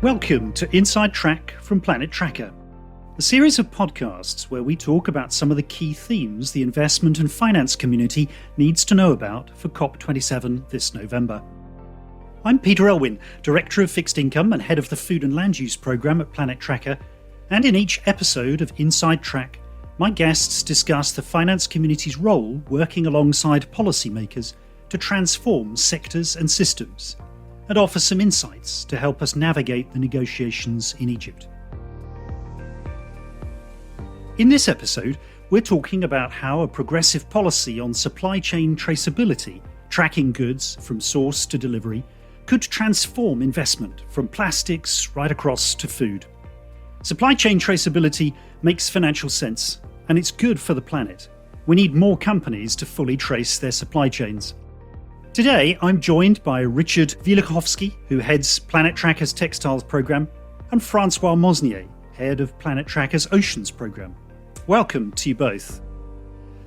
Welcome to Inside Track from Planet Tracker, a series of podcasts where we talk about some of the key themes the investment and finance community needs to know about for COP27 this November. I'm Peter Elwin, Director of Fixed Income and Head of the Food and Land Use Programme at Planet Tracker, and in each episode of Inside Track, my guests discuss the finance community's role working alongside policymakers to transform sectors and systems, and offer some insights to help us navigate the negotiations in Egypt. In this episode, we're talking about how a progressive policy on supply chain traceability, tracking goods from source to delivery, could transform investment from plastics right across to food. Supply chain traceability makes financial sense, and it's good for the planet. We need more companies to fully trace their supply chains. Today, I'm joined by Richard Wielechowski, who heads Planet Tracker's Textiles programme, and François Mosnier, head of Planet Tracker's Oceans programme. Welcome to you both.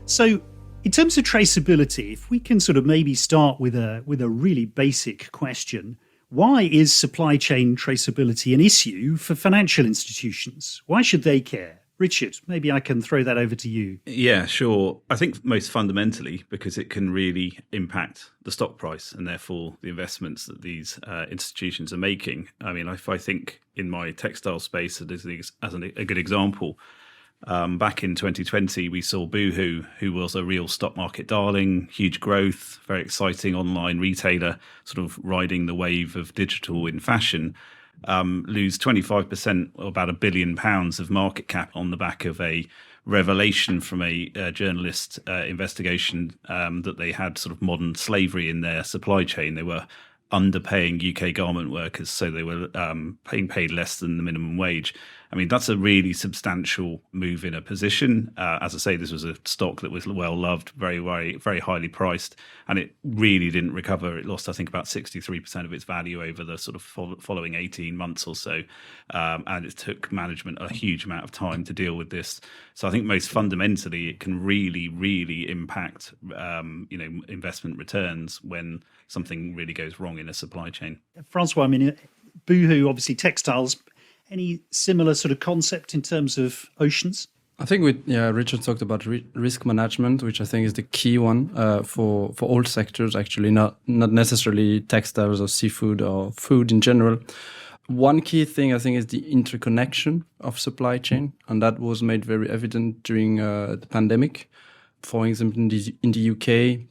So, in terms of traceability, if we can sort of maybe start with a really basic question, why is supply chain traceability an issue for financial institutions? Why should they care? Richard, maybe I can throw that over to you. Yeah, sure. I think most fundamentally because it can really impact the stock price and therefore the investments that these institutions are making. I mean, if I think in my textile space as a good example, back in 2020, we saw Boohoo, who was a real stock market darling, huge growth, very exciting online retailer, sort of riding the wave of digital in fashion, lose 25%, or about £1 billion of market cap on the back of a revelation from a journalist investigation that they had sort of modern slavery in their supply chain. They were underpaying UK garment workers, so they were being paid less than the minimum wage. I mean, that's a really substantial move in a position. As I say, this was a stock that was well loved, very, very, very highly priced, and it really didn't recover. It lost, I think, about 63% of its value over the sort of following 18 months or so, and it took management a huge amount of time to deal with this. So I think most fundamentally, it can really, really impact, investment returns when something really goes wrong in a supply chain. François, I mean, Boohoo, obviously textiles. Any similar sort of concept in terms of oceans? I think Richard talked about risk management, which I think is the key one for all sectors, actually, not necessarily textiles or seafood or food in general. One key thing, I think, is the interconnection of supply chain, and that was made very evident during the pandemic. For example, in the UK,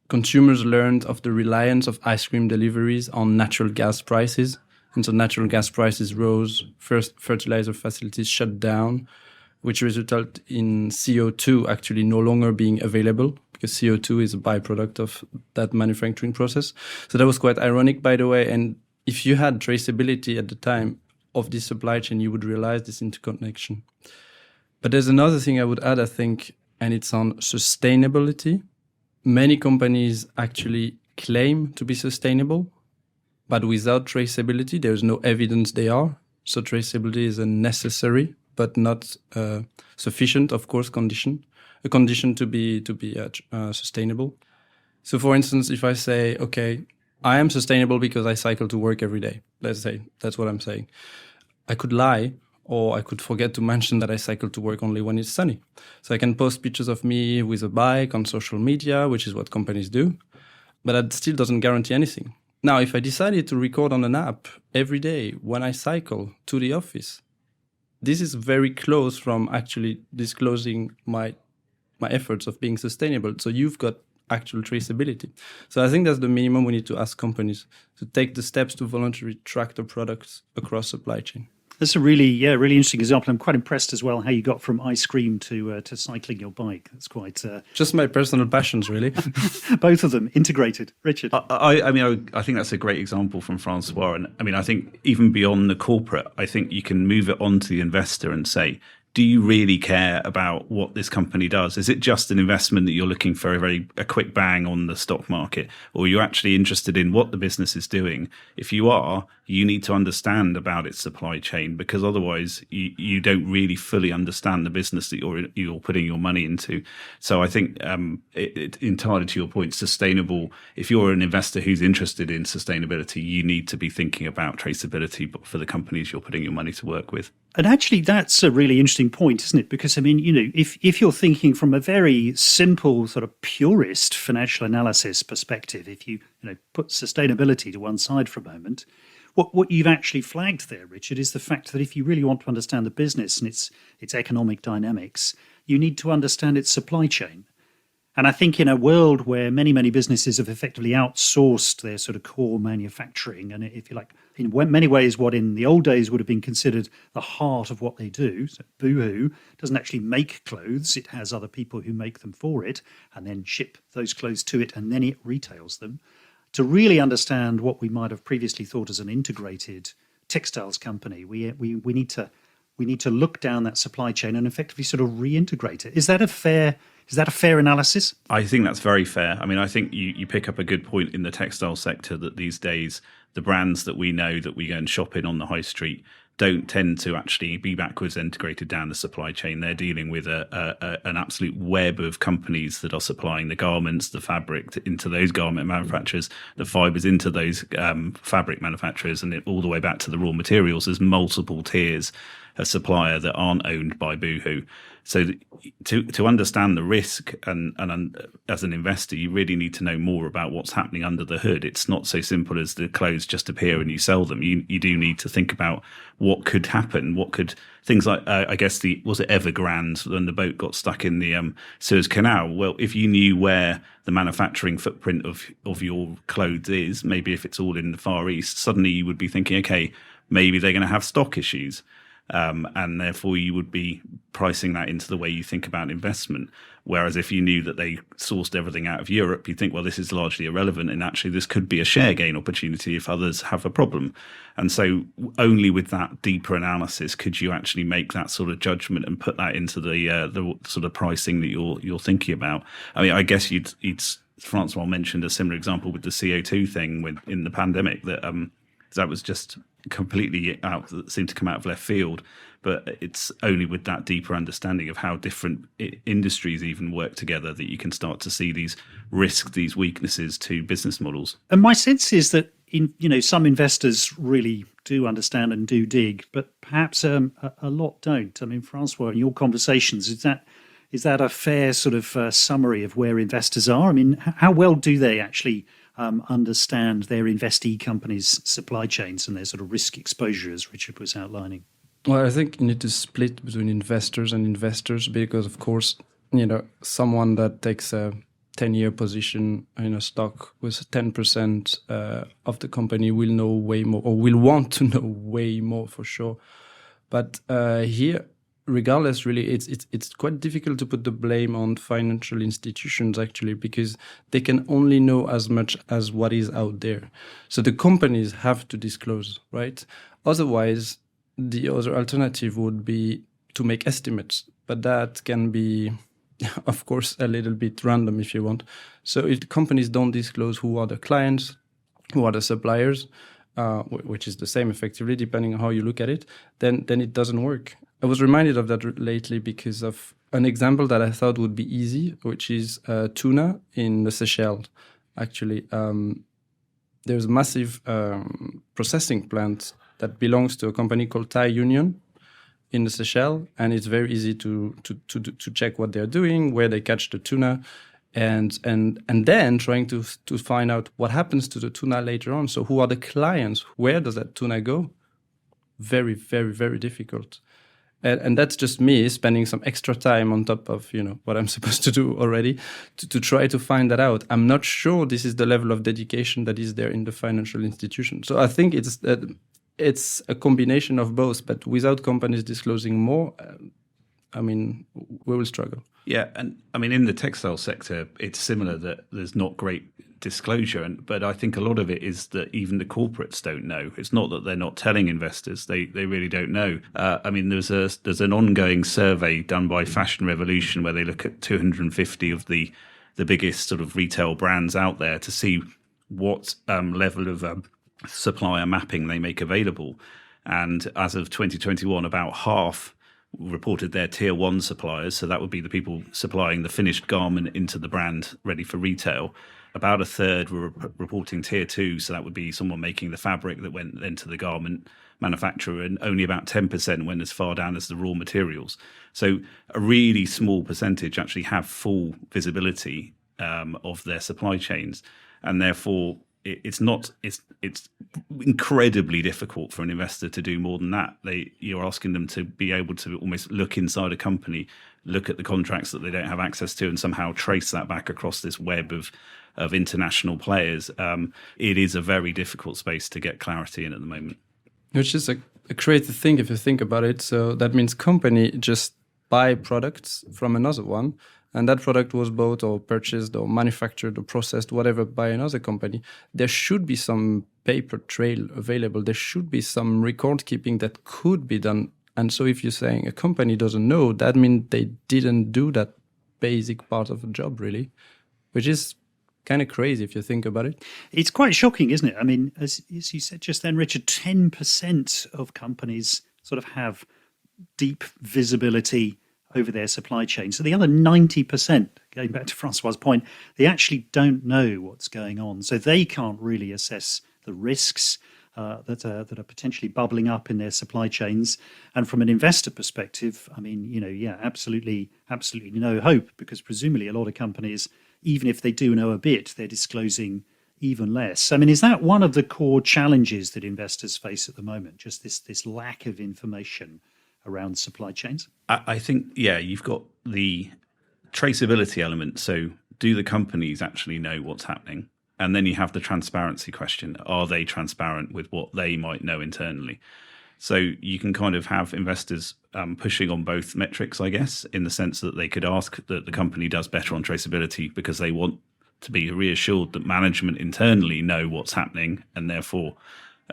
consumers learned of the reliance of ice cream deliveries on natural gas prices. And so natural gas prices rose, first fertilizer facilities shut down, which resulted in CO2 actually no longer being available because CO2 is a byproduct of that manufacturing process. So that was quite ironic, by the way. And if you had traceability at the time of this supply chain, you would realize this interconnection. But there's another thing I would add, I think, and it's on sustainability. Many companies actually claim to be sustainable, but without traceability, there is no evidence they are. So traceability is a necessary, but not sufficient, of course, a condition to be sustainable. So, for instance, if I say, okay, I am sustainable because I cycle to work every day. Let's say that's what I'm saying. I could lie, or I could forget to mention that I cycle to work only when it's sunny. So I can post pictures of me with a bike on social media, which is what companies do, but that still doesn't guarantee anything. Now, if I decided to record on an app every day when I cycle to the office, this is very close from actually disclosing my efforts of being sustainable. So you've got actual traceability. So I think that's the minimum we need to ask companies to take the steps to voluntarily track their products across supply chain. That's a really interesting example. I'm quite impressed as well how you got from ice cream to cycling your bike. That's quite just my personal passions, really. Both of them integrated. Richard, I think that's a great example from François. And I mean, I think even beyond the corporate, I think you can move it on to the investor and say, do you really care about what this company does? Is it just an investment that you're looking for a quick bang on the stock market, or are you actually interested in what the business is doing? If you are, you need to understand about its supply chain, because otherwise you don't really fully understand the business that you're putting your money into. So I think it entirely to your point, sustainable. If you're an investor who's interested in sustainability, you need to be thinking about traceability for the companies you're putting your money to work with. And actually, that's a really interesting point, isn't it? Because, I mean, if you're thinking from a very simple sort of purist financial analysis perspective, if you put sustainability to one side for a moment, what you've actually flagged there, Richard, is the fact that if you really want to understand the business and its economic dynamics, you need to understand its supply chain. And I think in a world where many, many businesses have effectively outsourced their sort of core manufacturing, and if you like, in many ways, what in the old days would have been considered the heart of what they do, so Boohoo doesn't actually make clothes, it has other people who make them for it and then ship those clothes to it, and then it retails them. To really understand what we might have previously thought as an integrated textiles company, we need to look down that supply chain and effectively sort of reintegrate it. Is that a fair analysis? I think that's very fair. I mean, I think you pick up a good point in the textile sector that these days the brands that we know that we go and shop in on the high street don't tend to actually be backwards integrated down the supply chain. They're dealing with an absolute web of companies that are supplying the garments, the fabric into those garment manufacturers, the fibres into those fabric manufacturers, and all the way back to the raw materials. There's multiple tiers of supplier that aren't owned by Boohoo. So to understand the risk and as an investor, you really need to know more about what's happening under the hood. It's not so simple as the clothes just appear and you sell them. You do need to think about what could happen. What could things like I guess was it Evergrande when the boat got stuck in the Suez Canal? Well, if you knew where the manufacturing footprint of your clothes is, maybe if it's all in the Far East, suddenly you would be thinking, okay, maybe they're going to have stock issues. And therefore you would be pricing that into the way you think about investment. Whereas if you knew that they sourced everything out of Europe, you'd think, well, this is largely irrelevant, and actually this could be a share gain opportunity if others have a problem. And so only with that deeper analysis could you actually make that sort of judgment and put that into the sort of pricing that you're thinking about. I mean, I guess you'd Francois mentioned a similar example with the CO2 thing in the pandemic that was just completely out, seemed to come out of left field. But it's only with that deeper understanding of how different industries even work together that you can start to see these risks, these weaknesses to business models. And my sense is that some investors really do understand and do dig, but perhaps a lot don't. I mean, Francois, in your conversations, is that a fair sort of summary of where investors are? I mean, how well do they actually understand their investee companies' supply chains and their sort of risk exposure, as Richard was outlining? Well, I think you need to split between investors and investors because, of course, someone that takes a 10-year position in a stock with 10% of the company will know way more, or will want to know way more for sure. But here, regardless, really, it's quite difficult to put the blame on financial institutions, actually, because they can only know as much as what is out there. So the companies have to disclose, right? Otherwise, the other alternative would be to make estimates, but that can be, of course, a little bit random if you want. So if the companies don't disclose who are the clients, who are the suppliers, which is the same effectively, depending on how you look at it, then it doesn't work. I was reminded of that lately because of an example that I thought would be easy, which is tuna in the Seychelles. Actually, there's a massive processing plant that belongs to a company called Thai Union in the Seychelles, and it's very easy to check what they're doing, where they catch the tuna, and then trying to find out what happens to the tuna later on. So who are the clients? Where does that tuna go? Very, very, very difficult. And that's just me spending some extra time on top of what I'm supposed to do already to try to find that out. I'm not sure this is the level of dedication that is there in the financial institution. So I think it's a combination of both, but without companies disclosing more, I mean, we will struggle. Yeah, and I mean, in the textile sector, it's similar that there's not great disclosure, but I think a lot of it is that even the corporates don't know. It's not that they're not telling investors; they really don't know. I mean, there's an ongoing survey done by Fashion Revolution where they look at 250 of the biggest sort of retail brands out there to see what level of supplier mapping they make available. And as of 2021, about half reported their tier one suppliers. So that would be the people supplying the finished garment into the brand ready for retail. About a third were reporting tier two. So that would be someone making the fabric that went into the garment manufacturer, and only about 10% went as far down as the raw materials. So a really small percentage actually have full visibility of their supply chains. And therefore, it's incredibly difficult for an investor to do more than that. You're asking them to be able to almost look inside a company, look at the contracts that they don't have access to, and somehow trace that back across this web of international players. It is a very difficult space to get clarity in at the moment. Which is a crazy thing if you think about it. So that means company just buy products from another one, and that product was bought or purchased or manufactured or processed, whatever, by another company. There should be some paper trail available. There should be some record keeping that could be done. And so if you're saying a company doesn't know, that means they didn't do that basic part of the job, really, which is kind of crazy if you think about it. It's quite shocking, isn't it? I mean, as you said just then, Richard, 10% of companies sort of have deep visibility over their supply chain. So the other 90%, going back to François' point, they actually don't know what's going on. So they can't really assess the risks that are potentially bubbling up in their supply chains. And from an investor perspective, I mean, absolutely no hope, because presumably a lot of companies, even if they do know a bit, they're disclosing even less. I mean, is that one of the core challenges that investors face at the moment, just this lack of information around supply chains? I think, you've got the traceability element. So do the companies actually know what's happening? And then you have the transparency question. Are they transparent with what they might know internally? So you can kind of have investors pushing on both metrics, I guess, in the sense that they could ask that the company does better on traceability because they want to be reassured that management internally know what's happening and therefore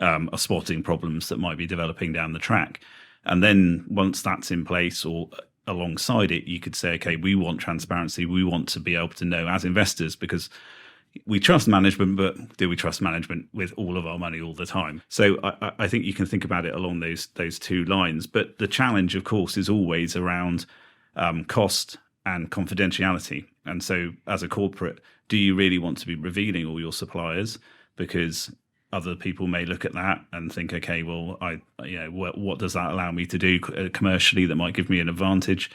are spotting problems that might be developing down the track. And then once that's in place or alongside it, you could say, okay, we want transparency. We want to be able to know as investors, because we trust management, but do we trust management with all of our money all the time? So I think you can think about it along those two lines. But the challenge, of course, is always around cost and confidentiality. And so as a corporate, do you really want to be revealing all your suppliers? Because other people may look at that and think, okay, well, what does that allow me to do commercially that might give me an advantage?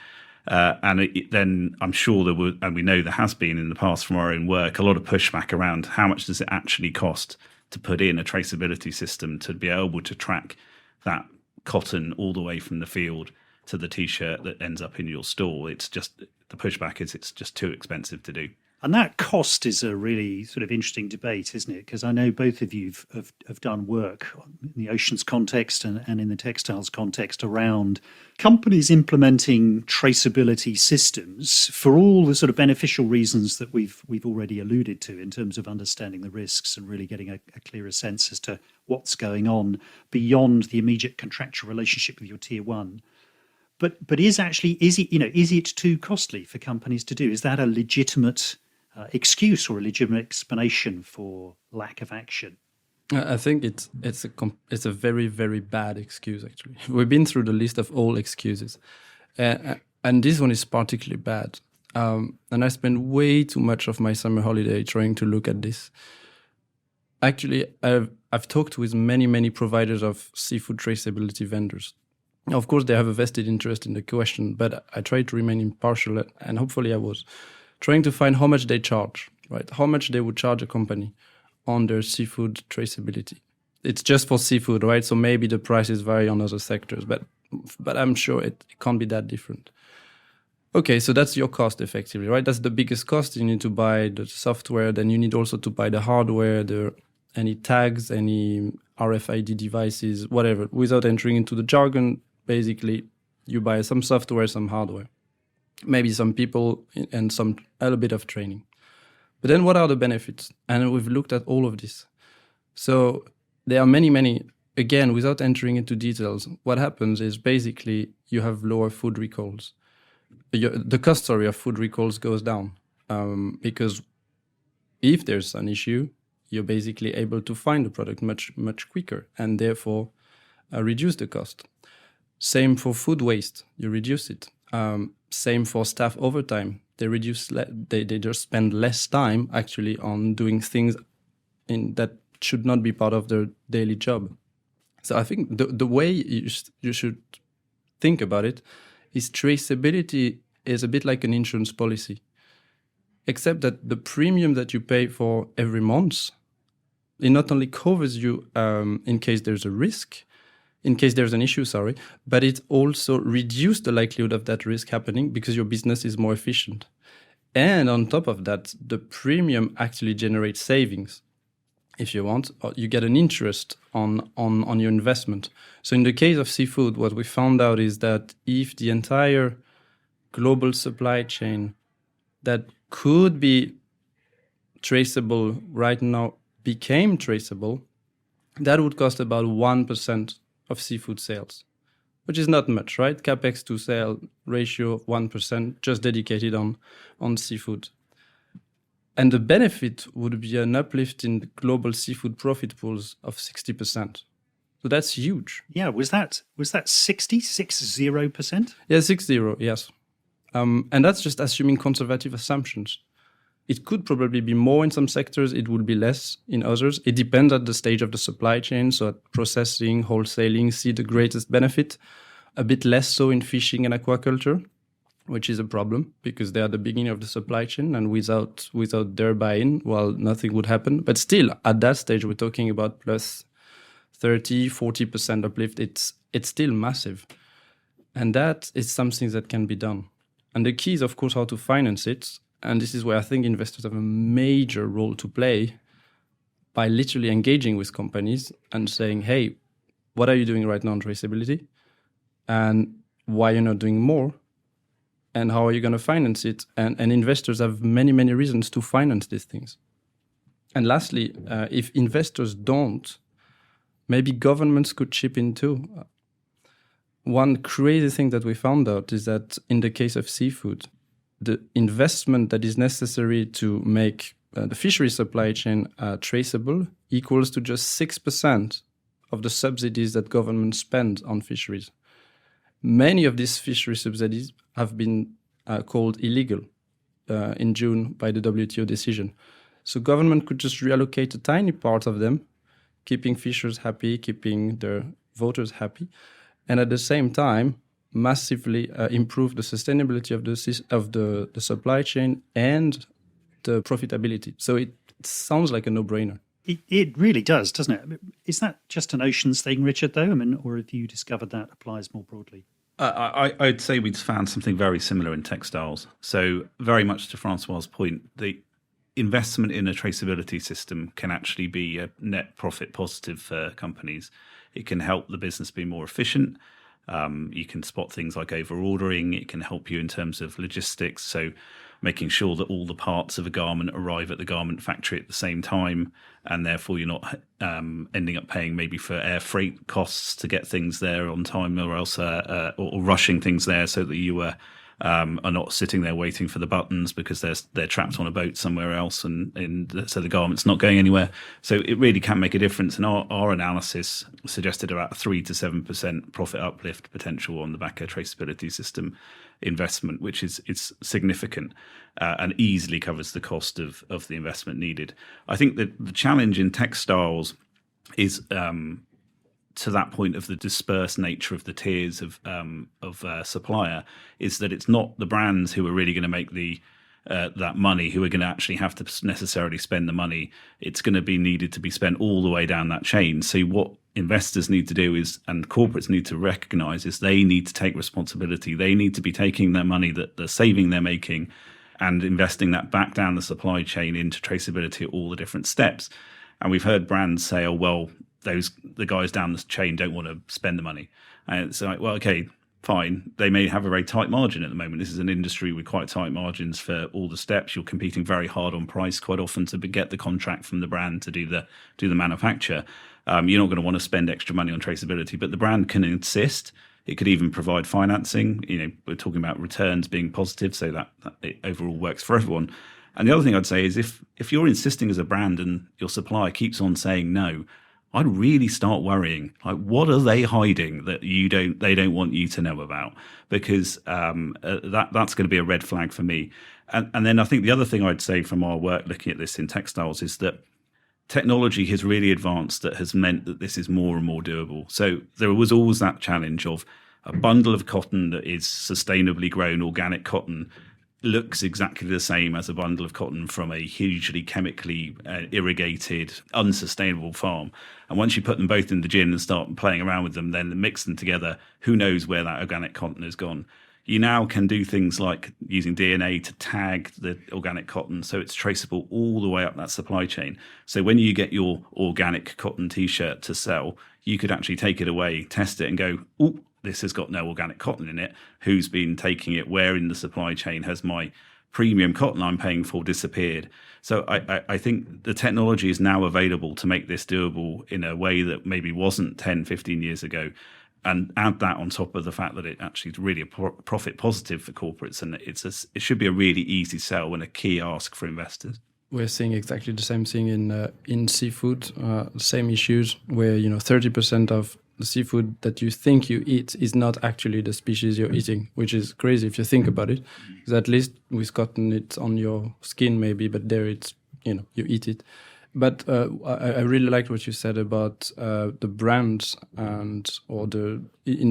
Then I'm sure there would, and we know there has been in the past from our own work, a lot of pushback around how much does it actually cost to put in a traceability system to be able to track that cotton all the way from the field to the T-shirt that ends up in your store. It's just, the pushback is it's just too expensive to do. And that cost is a really sort of interesting debate, isn't it? Because I know both of you have done work in the oceans context and in the textiles context around companies implementing traceability systems for all the sort of beneficial reasons that we've already alluded to in terms of understanding the risks and really getting a clearer sense as to what's going on beyond the immediate contractual relationship with your tier one. But is it too costly for companies to do? Is that a legitimate excuse or a legitimate explanation for lack of action? I think it's a very, very bad excuse, actually. We've been through the list of all excuses. And this one is particularly bad. And I spent way too much of my summer holiday trying to look at this. Actually, I've talked with many, many providers of seafood traceability vendors. Of course, they have a vested interest in the question, but I tried to remain impartial, and hopefully I was trying to find how much they charge, right? How much they would charge a company on their seafood traceability. It's just for seafood, right? So maybe the prices vary on other sectors, but I'm sure it can't be that different. Okay, so that's your cost effectively, right? That's the biggest cost. You need to buy the software, then you need also to buy the hardware, any tags, any RFID devices, whatever. Without entering into the jargon, basically, You buy some software, some hardware, maybe some people and a little bit of training. But then what are the benefits? And we've looked at all of this. So there are many, again, without entering into details, what happens is basically you have lower food recalls. The cost, of food recalls goes down because if there's an issue, you're basically able to find the product much quicker and therefore reduce the cost. Same for food waste, you reduce it. Same for staff overtime. They they just spend less time actually on doing things that should not be part of their daily job. So I think the way you should think about it is traceability is a bit like an insurance policy, except that the premium that you pay for every month, it not only covers you in case there's a risk, in case there's an issue, but it also reduces the likelihood of that risk happening because your business is more efficient. And on top of that, the premium actually generates savings. If you want, you get an interest on your investment. So in the case of seafood, what we found out is that if the entire global supply chain that could be traceable right now became traceable, that would cost about 1% of seafood sales, which is not much, right? CapEx to sale ratio of 1%, just dedicated on seafood. And the benefit would be an uplift in the global seafood profit pools of 60%. So that's huge. Yeah, was that 60%? Yeah, 60, yes. And that's just assuming conservative assumptions. It could probably be more in some sectors, it would be less in others. It depends on the stage of the supply chain. So at processing, wholesaling, see the greatest benefit. A bit less so in fishing and aquaculture, which is a problem because they are the beginning of the supply chain, and without their buy-in, well, nothing would happen. But still, at that stage, we're talking about plus 30-40% uplift. It's still massive. And that is something that can be done. And the key is, of course, how to finance it. And this is where I think investors have a major role to play by literally engaging with companies and saying, hey, what are you doing right now on traceability? And why you're not doing more? And how are you going to finance it? And investors have many reasons to finance these things. And lastly, if investors don't, maybe governments could chip in too. One crazy thing that we found out is that in the case of seafood, the investment that is necessary to make the fishery supply chain traceable equals to just 6% of the subsidies that governments spend on fisheries. Many of these fishery subsidies have been called illegal in June by the WTO decision. So government could just reallocate a tiny part of them, keeping fishers happy, keeping their voters happy, and at the same time, massively improve the sustainability of the supply chain and the profitability. So it sounds like a no-brainer. It really does, doesn't it? Is that just an oceans thing, Richard, though? I mean, or have you discovered that applies more broadly? I'd say we'd found something very similar in textiles. So very much to Francois's point, the investment in a traceability system can actually be a net profit positive for companies. It can help the business be more efficient. You can spot things like over-ordering. It can help you in terms of logistics, so making sure that all the parts of a garment arrive at the garment factory at the same time, and therefore you're not ending up paying maybe for air freight costs to get things there on time, or else or rushing things there so that you are not sitting there waiting for the buttons because they're trapped on a boat somewhere else, and so the garment's not going anywhere. So it really can make a difference. And our analysis suggested about 3 to 7% profit uplift potential on the back of traceability system investment, which is significant and easily covers the cost of the investment needed. I think that the challenge in textiles is to that point of the dispersed nature of the tiers of supplier, is that it's not the brands who are really going to make that money who are going to actually have to necessarily spend the money. It's going to be needed to be spent all the way down that chain. So what investors need to do is, and corporates need to recognize, is they need to take responsibility. They need to be taking their money, that the saving they're making, and investing that back down the supply chain into traceability at all the different steps. And we've heard brands say, oh, well, the guys down the chain don't want to spend the money. And it's like, well, okay, fine. They may have a very tight margin at the moment. This is an industry with quite tight margins for all the steps. You're competing very hard on price quite often to get the contract from the brand to do the manufacture. You're not going to want to spend extra money on traceability, but the brand can insist. It could even provide financing. We're talking about returns being positive, so that it overall works for everyone. And the other thing I'd say is if you're insisting as a brand and your supplier keeps on saying no, I'd really start worrying. Like, what are they hiding that they don't want you to know about? Because that's going to be a red flag for me. And then I think the other thing I'd say from our work looking at this in textiles is that technology has really advanced that has meant that this is more and more doable. So there was always that challenge of a bundle of cotton that is sustainably grown organic cotton looks exactly the same as a bundle of cotton from a hugely chemically irrigated, unsustainable farm. And once you put them both in the gin and start playing around with them, then mix them together, who knows where that organic cotton has gone. You now can do things like using DNA to tag the organic cotton so it's traceable all the way up that supply chain. So when you get your organic cotton T-shirt to sell, you could actually take it away, test it and go, oh, this has got no organic cotton in it. Who's been taking it? Where in the supply chain has my premium cotton I'm paying for disappeared? So I think the technology is now available to make this doable in a way that maybe wasn't 10, 15 years ago. And add that on top of the fact that it actually is really a profit positive for corporates, and it should be a really easy sell and a key ask for investors. We're seeing exactly the same thing in seafood, same issues where 30% of the seafood that you think you eat is not actually the species you're eating, which is crazy if you think about it. Because at least with cotton, it's on your skin maybe, but there it's you eat it. But I really liked what you said about the brands in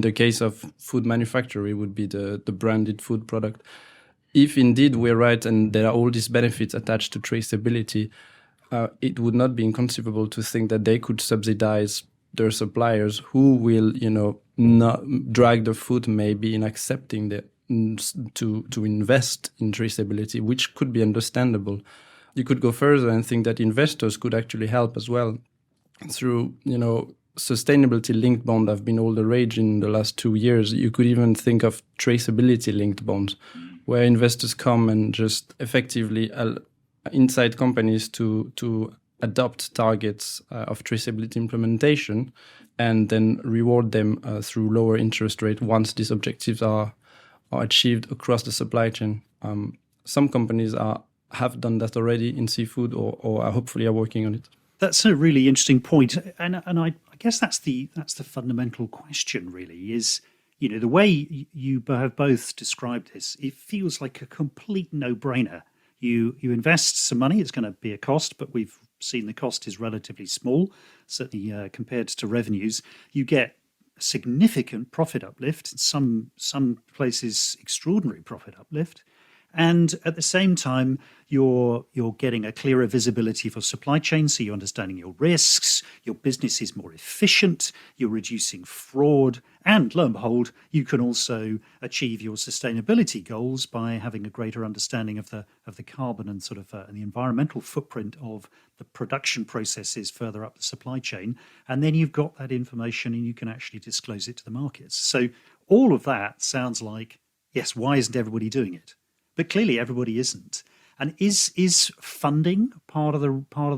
the case of food manufacturing, it would be the branded food product. If indeed we're right and there are all these benefits attached to traceability, it would not be inconceivable to think that they could subsidize their suppliers who will, not drag the foot maybe in accepting to invest in traceability, which could be understandable. You could go further and think that investors could actually help as well through, sustainability-linked bonds have been all the rage in the last 2 years. You could even think of traceability-linked bonds, where investors come and just effectively incite companies to adopt targets of traceability implementation and then reward them through lower interest rate once these objectives are achieved across the supply chain. Some companies have done that already in seafood or hopefully are working on it. That's a really interesting point. And I guess that's the fundamental question really is, the way you have both described this, it feels like a complete no-brainer. You invest some money, it's going to be a cost, but we've seen the cost is relatively small, certainly compared to revenues. You get a significant profit uplift, in some places extraordinary profit uplift. And at the same time, you're getting a clearer visibility for supply chain, so you're understanding your risks, your business is more efficient, you're reducing fraud, and lo and behold, you can also achieve your sustainability goals by having a greater understanding of the carbon and sort of and the environmental footprint of the production processes further up the supply chain. And then you've got that information and you can actually disclose it to the markets. So all of that sounds like, yes, why isn't everybody doing it? But clearly everybody isn't. And is funding part of the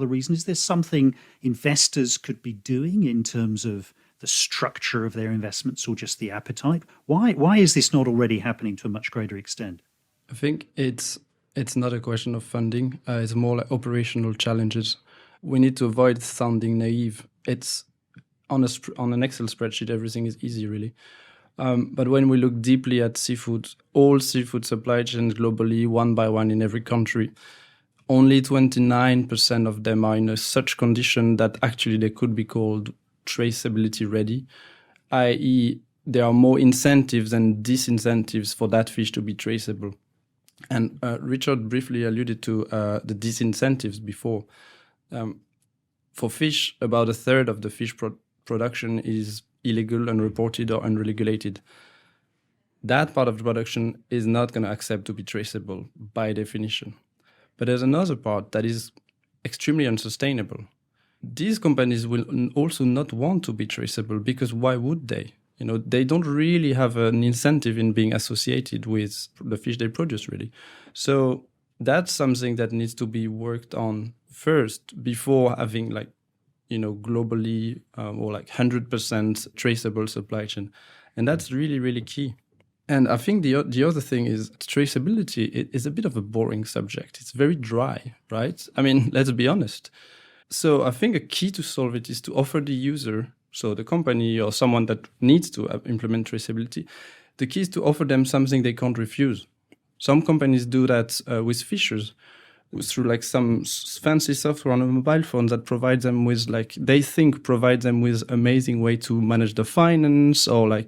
reason? Is there something investors could be doing in terms of the structure of their investments or just the appetite? Why is this not already happening to a much greater extent? I think it's not a question of funding. It's more like operational challenges. We need to avoid sounding naive. It's on an Excel spreadsheet, everything is easy really. But when we look deeply at seafood, all seafood supply chains globally, one by one in every country, only 29% of them are in such condition that actually they could be called traceability ready, i.e. there are more incentives and disincentives for that fish to be traceable. And Richard briefly alluded to the disincentives before. For fish, about a third of the fish production is illegal, unreported, or unregulated. That part of the production is not going to accept to be traceable by definition. But there's another part that is extremely unsustainable. These companies will also not want to be traceable because why would they? They don't really have an incentive in being associated with the fish they produce, really. So that's something that needs to be worked on first before having globally or 100% traceable supply chain. And that's really, really key. And I think the other thing is traceability is a bit of a boring subject. It's very dry, right? I mean, let's be honest. So I think a key to solve it is to offer the user, so the company or someone that needs to implement traceability, the key is to offer them something they can't refuse. Some companies do that with fishers through some fancy software on a mobile phone that provides them with provides them with amazing way to manage the finance or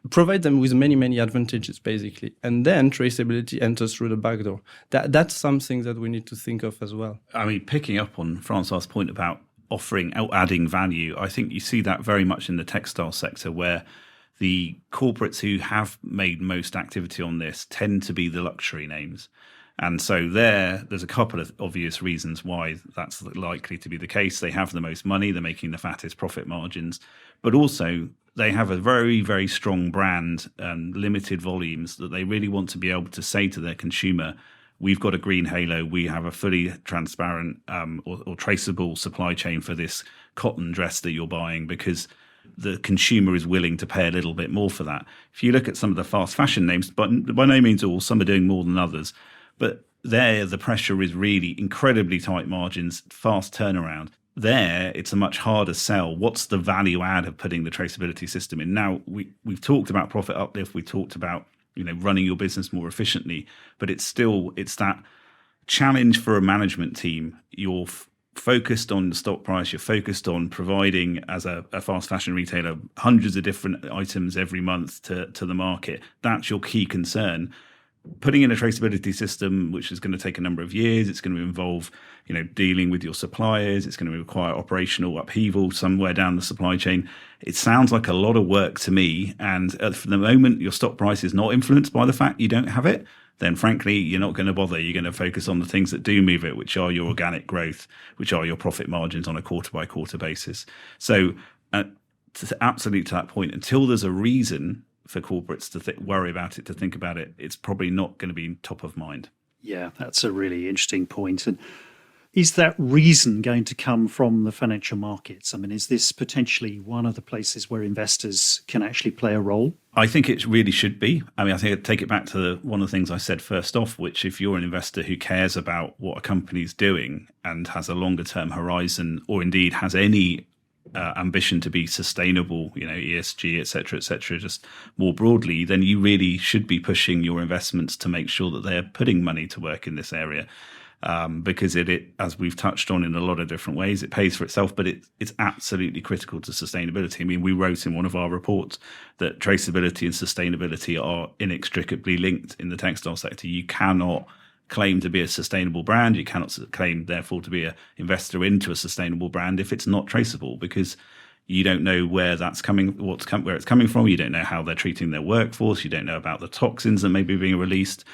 provide them with many, many advantages basically. And then traceability enters through the back door. That's something that we need to think of as well. I mean, picking up on François' point about adding value, I think you see that very much in the textile sector where the corporates who have made most activity on this tend to be the luxury names. And so there's a couple of obvious reasons why that's likely to be the case. They have the most money, they're making the fattest profit margins, but also they have a very, very strong brand and limited volumes that they really want to be able to say to their consumer, we've got a green halo, we have a fully transparent or traceable supply chain for this cotton dress that you're buying, because the consumer is willing to pay a little bit more for that. If you look at some of the fast fashion names, but by no means all, some are doing more than others, but there the pressure is really incredibly tight margins, fast turnaround. There it's a much harder sell. What's the value add of putting the traceability system in? Now we've talked about profit uplift, we talked about running your business more efficiently, but it's that challenge for a management team. You're focused on the stock price, you're focused on providing, as a fast fashion retailer, hundreds of different items every month to the market. That's your key concern. Putting in a traceability system, which is going to take a number of years, it's going to involve, dealing with your suppliers, it's going to require operational upheaval somewhere down the supply chain. It sounds like a lot of work to me. And for the moment, your stock price is not influenced by the fact you don't have it, then frankly, you're not going to bother. You're going to focus on the things that do move it, which are your organic growth, which are your profit margins on a quarter by quarter basis. So absolutely to that point, until there's a reason for corporates to worry about it, to think about it, it's probably not going to be top of mind. Yeah, that's a really interesting point. And is that reason going to come from the financial markets? I mean, is this potentially one of the places where investors can actually play a role? I think it really should be. I mean, I think I'd take it back to one of the things I said first off, which if you're an investor who cares about what a company's doing and has a longer term horizon, or indeed has any ambition to be sustainable, ESG, et cetera, just more broadly, then you really should be pushing your investments to make sure that they're putting money to work in this area. Because it, as we've touched on in a lot of different ways, it pays for itself, but it's absolutely critical to sustainability. I mean, we wrote in one of our reports that traceability and sustainability are inextricably linked in the textile sector. You cannot claim to be a sustainable brand. You cannot claim, therefore, to be an investor into a sustainable brand if it's not traceable, because you don't know where that's coming, where it's coming from. You don't know how they're treating their workforce. You don't know about the toxins that may be being released.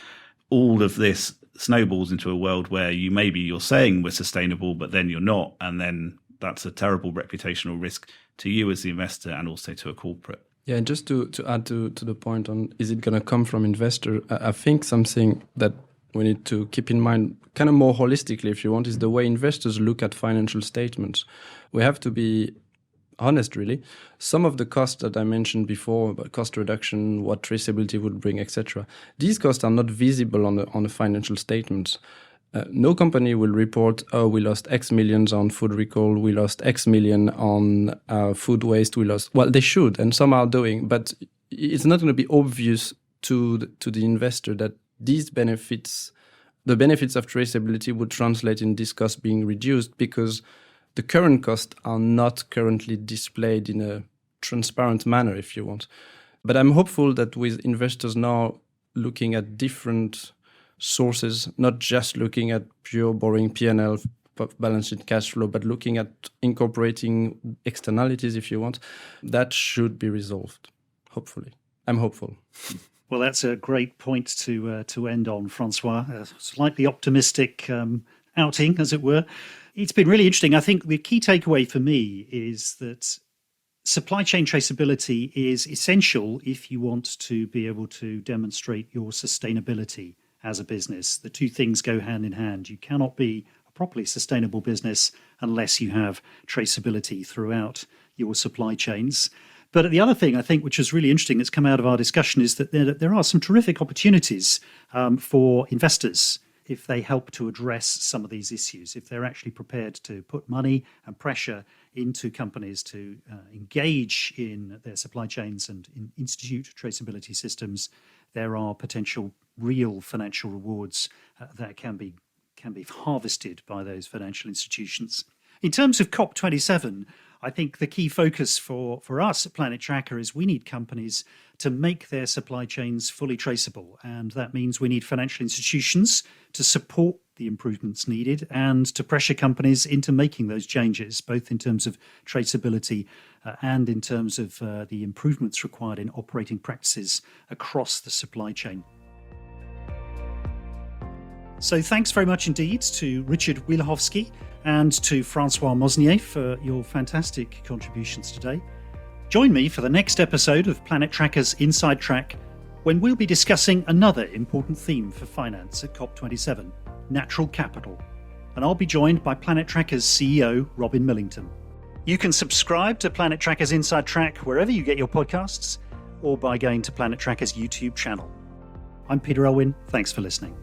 All of this snowballs into a world where you're saying we're sustainable, but then you're not. And then that's a terrible reputational risk to you as the investor and also to a corporate. Yeah, and just to add to the point on, is it going to come from investor? I think something that we need to keep in mind kind of more holistically, if you want, is the way investors look at financial statements. We have to be honest, really. Some of the costs that I mentioned before, about cost reduction, what traceability would bring, etc., these costs are not visible on the financial statements. No company will report, we lost X millions on food recall, we lost X million on food waste, well, they should, and some are doing, but it's not going to be obvious to the investor that these benefits, the benefits of traceability would translate in this cost being reduced, because the current costs are not currently displayed in a transparent manner, if you want. But I'm hopeful that with investors now looking at different sources, not just looking at pure boring P&L, balance sheet, cash flow, but looking at incorporating externalities, if you want, that should be resolved, hopefully. I'm hopeful. Well, that's a great point to end on, François. A slightly optimistic outing, as it were. It's been really interesting. I think the key takeaway for me is that Supply chain traceability is essential if you want to be able to demonstrate your sustainability as a business. The two things go hand in hand. You cannot be a properly sustainable business unless you have traceability throughout your supply chains. But the other thing I think which is really interesting that's come out of our discussion is that there are some terrific opportunities for investors if they help to address some of these issues, if they're actually prepared to put money and pressure into companies to engage in their supply chains and institute traceability systems. There are potential real financial rewards that can be harvested by those financial institutions. In terms of COP27, I think the key focus for us at Planet Tracker is we need companies to make their supply chains fully traceable. And that means we need financial institutions to support the improvements needed and to pressure companies into making those changes, both in terms of traceability and in terms of the improvements required in operating practices across the supply chain. So thanks very much indeed to Richard Wielechowski and to François Mosnier for your fantastic contributions today. Join me for the next episode of Planet Tracker's Inside Track, when we'll be discussing another important theme for finance at COP27, natural capital. And I'll be joined by Planet Tracker's CEO, Robin Millington. You can subscribe to Planet Tracker's Inside Track wherever you get your podcasts, or by going to Planet Tracker's YouTube channel. I'm Peter Elwin. Thanks for listening.